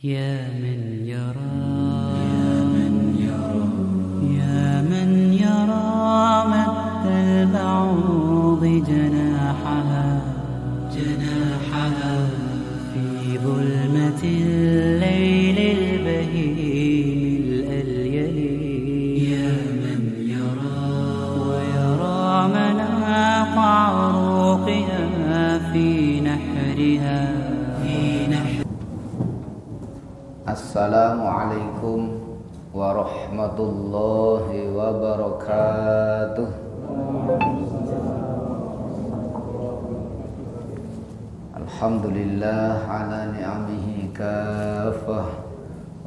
يا من يرى يا من يرى مد البعوض جناحها في ظلمة الليل البهيم الأليل يا من يرى ويرى مناط عروقها في نحرها Assalamualaikum warahmatullahi wabarakatuh. Alhamdulillah ala ni'amihi kafah.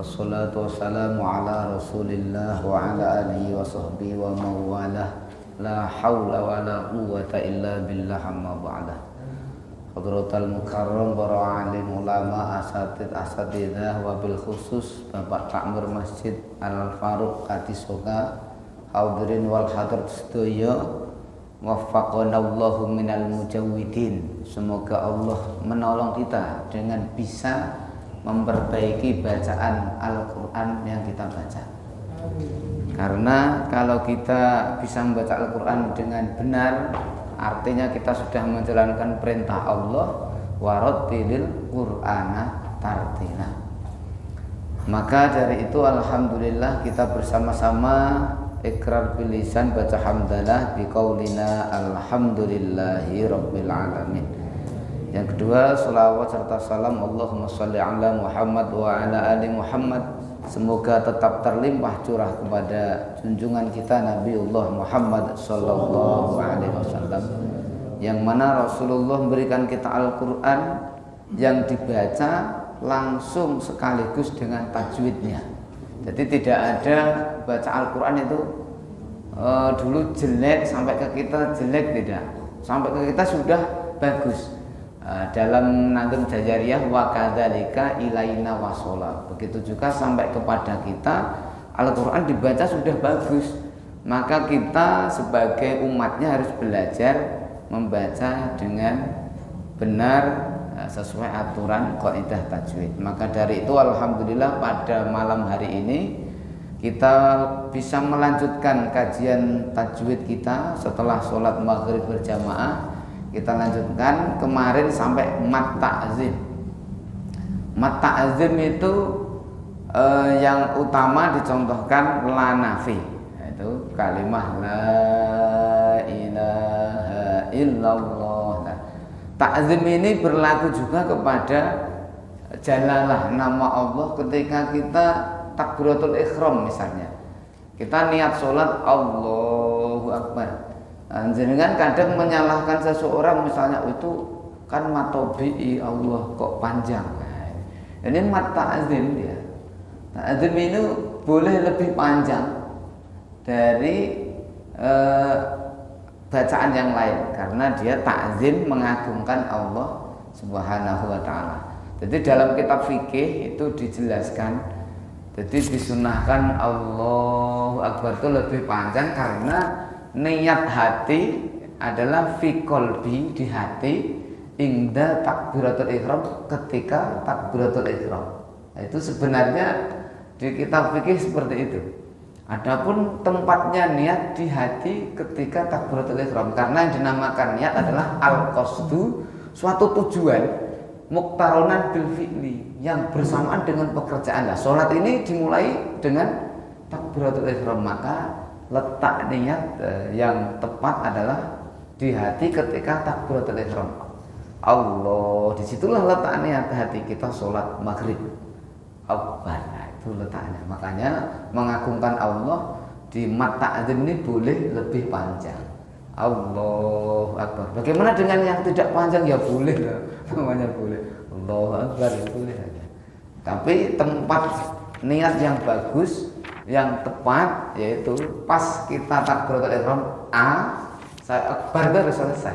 Wassalatu wassalamu ala rasulillah wa ala alihi wa sahbihi wa mawalah. La hawla wa la quwwata illa billah amma ba'dah. Hadratal Mukarram para alim ulama asatidzah wabil khusus Bapak Takmir Masjid Al Faruq Katisoka hadirin wal hadrat sedaya waffaqanallahu minal mujawwidin. Semoga Allah menolong kita dengan bisa memperbaiki bacaan Al-Qur'an yang kita baca. Karena kalau kita bisa membaca Al-Qur'an dengan benar, artinya kita sudah menjalankan perintah Allah warattilil Qur'ana tartila. Maka dari itu alhamdulillah kita bersama-sama ikrar bil lisan baca hamdalah biqaulina alhamdulillahi rabbil alamin. Yang kedua selawat serta salam Allahumma sholli ala Muhammad wa ala ali Muhammad. Semoga tetap terlimpah curah kepada junjungan kita Nabiullah Muhammad sallallahu alaihi wasallam, yang mana Rasulullah memberikan kita Al-Qur'an yang dibaca langsung sekaligus dengan tajwidnya. Jadi tidak ada baca Al-Qur'an itu dulu jelek sampai ke kita jelek, tidak. Sampai ke kita sudah bagus. Dalam Nadhum Jajariyah wa kadzalika ilaina wasala. Begitu juga sampai kepada kita Al-Qur'an dibaca sudah bagus. Maka kita sebagai umatnya harus belajar membaca dengan benar sesuai aturan kaidah tajwid. Maka dari itu alhamdulillah pada malam hari ini kita bisa melanjutkan kajian tajwid kita setelah sholat maghrib berjamaah. Kita lanjutkan kemarin sampai mat ta'zim. Mat ta'zim itu yang utama dicontohkan la nafi, yaitu kalimah la ilaha illallah. Ta'zim ini berlaku juga kepada jalalah nama Allah ketika kita takbiratul ihram misalnya. Kita niat sholat Allahu Akbar. Jenengan kadang menyalahkan seseorang misalnya itu kan matobi'i Allah kok panjang. Nah, ini mat ta'zim dia. Ta'zim ini boleh lebih panjang dari bacaan yang lain karena dia ta'zim mengagungkan Allah Subhanahu wa taala. Jadi dalam kitab fikih itu dijelaskan, jadi disunahkan Allahu Akbar itu lebih panjang karena niat hati adalah fi qalbi, di hati, inda takbiratul ihram, ketika takbiratul ihram. Nah, itu sebenarnya di kitab fikih seperti itu. Adapun tempatnya niat di hati ketika takbiratul ihram, karena yang dinamakan niat adalah al-qasdu, suatu tujuan muqtaronan bil fi'li, yang bersamaan dengan pekerjaan. Nah, salat ini dimulai dengan takbiratul ihram, maka letak niat yang tepat adalah di hati ketika takbiratul ihram. Allah, disitulah letak niat hati kita sholat maghrib. Akbar, nah, itu letaknya. Makanya mengagungkan Allah di mat ta'zim ini boleh lebih panjang. Allahu Akbar. Bagaimana dengan yang tidak panjang? Ya boleh lah, namanya boleh. Allahu Akbar itu boleh saja. Tapi tempat niat yang bagus, yang tepat, yaitu pas kita takbiratul ihram saya akbar itu harus selesai.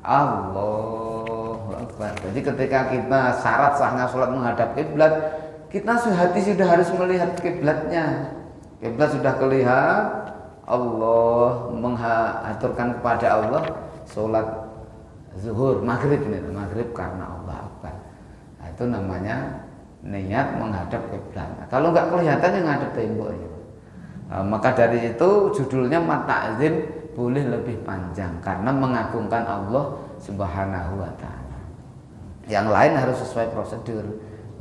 Allahu Akbar. Jadi ketika kita syarat sahnya sholat menghadap kiblat, kita sehati sudah harus melihat kiblatnya. Kiblat sudah kelihatan, Allah mengaturkan kepada Allah sholat zuhur, maghrib ini, maghrib karena Allah Akbar. Nah, itu namanya niat menghadap kiblat. Kalau nggak kelihatan ya ngadep tembok ya. Maka dari itu judulnya mat ta'zim boleh lebih panjang karena mengagungkan Allah Subhanahu wa taala. Yang lain harus sesuai prosedur.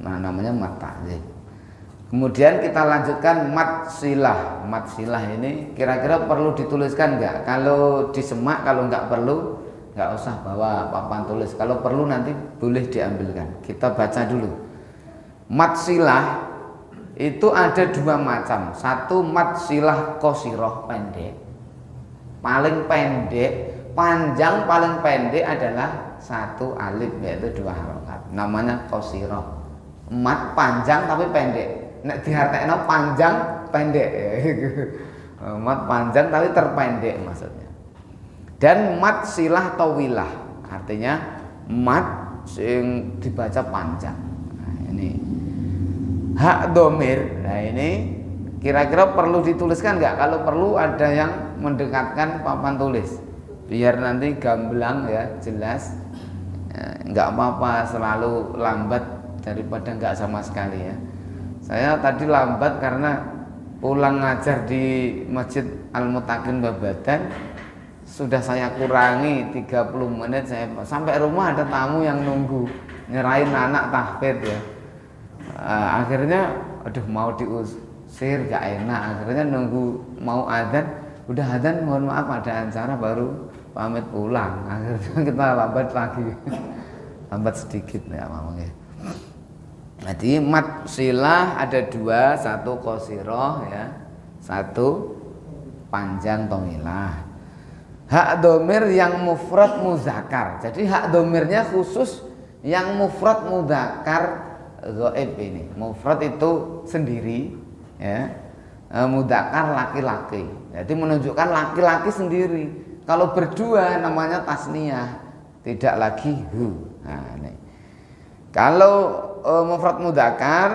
Nah, namanya mat ta'zim. Kemudian kita lanjutkan mat silah. Mat silah ini kira-kira perlu dituliskan nggak? Kalau disemak, kalau nggak perlu nggak usah bawa papan tulis. Kalau perlu nanti boleh diambilkan. Kita baca dulu. Mat silah itu ada dua macam. Satu mat silah qasirah, pendek. Paling pendek, panjang paling pendek adalah satu alif, yaitu dua harokat. Namanya qasirah. Mat panjang tapi pendek. Nek diartekno panjang pendek. Mat panjang tapi terpendek maksudnya. Dan mat silah tawilah, artinya mat sing dibaca panjang. Nah, ini hak domir. Nah, ini kira-kira perlu dituliskan nggak? Kalau perlu ada yang mendekatkan papan tulis biar nanti gamblang ya, jelas. Nggak apa-apa selalu lambat daripada nggak sama sekali ya. Saya tadi lambat karena pulang ngajar di Masjid Al-Mutakin Babadan. Sudah saya kurangi 30 menit, saya sampai rumah ada tamu yang nunggu nyerahin anak tahfidz ya. Akhirnya aduh mau diusir gak enak, akhirnya nunggu mau adzan, udah adzan mohon maaf ada acara baru pamit pulang. Akhirnya kita lambat lagi. Lambat sedikit ya mamanya. Jadi mat silah ada dua, satu qasirah ya, satu panjang tawilah. Hak domir yang mufrad muzakkar. Jadi hak domirnya khusus yang mufrad muzakkar ghaib ini. Mufrad itu sendiri ya. Muzakkar laki-laki. Jadi menunjukkan laki-laki sendiri. Kalau berdua namanya tasniyah, tidak lagi hu. Nah, ini. Kalau mufrad mudzakkar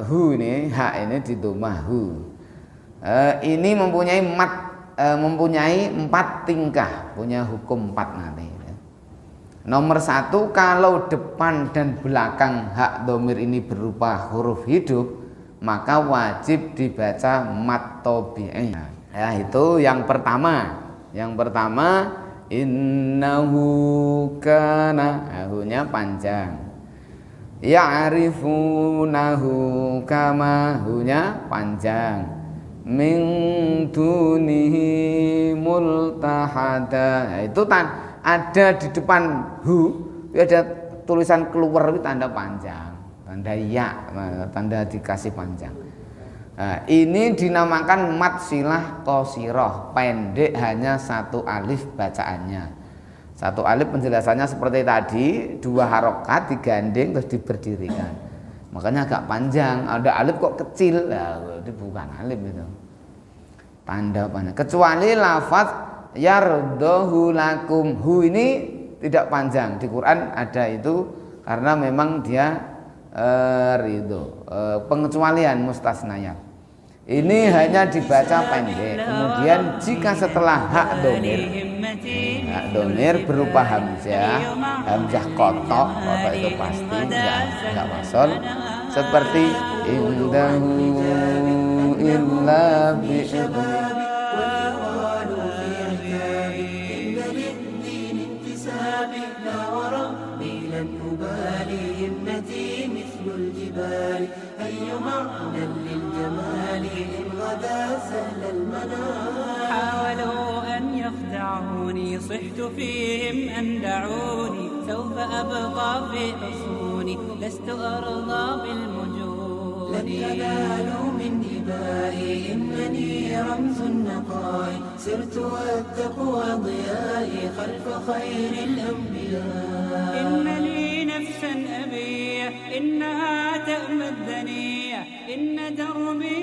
hu ini, hak ini di dhammah hu. Ini mempunyai 4 tingkah, punya hukum 4 nanti. Nomor 1, kalau depan dan belakang hak dhamir ini berupa huruf hidup, maka wajib dibaca mat tabi'i. Ya, itu yang pertama. Yang pertama innahu kana, hu-nya panjang. Ya'rifunahu kama, hu-nya panjang. Min dunihi multahada. Nah, itu ada di depan hu, ada tulisan keluar itu tanda panjang, tanda ya, tanda dikasih panjang. Nah, ini dinamakan mat silah qasirah, pendek, hanya satu alif bacaannya. Satu alif penjelasannya seperti tadi, 2 harokat digandeng terus diberdirikan. Makanya agak panjang. Ada alif kok kecil, nah, itu bukan alif itu. Tanda panjang. Kecuali lafaz yardahu lakum, hu ini tidak panjang. Di Quran ada itu karena memang dia ridho. Pengecualian mustasnayat. Ini hanya dibaca pendek. Kemudian jika setelah hak domir berupa hamzah, hamzah kotok itu pasti enggak wasol, seperti indahu illa bi'idni. حاولوا أن يخدعوني صحت فيهم أن دعوني سوف أبقى في حصوني لست أرضى بالمجون لن ينالوا من دمائي إنني رمز النقاء سرت والتقوى ضيائي خلف خير الأنبياء إن لي نفسا أبية إنها تأمى الدنيا إن دربي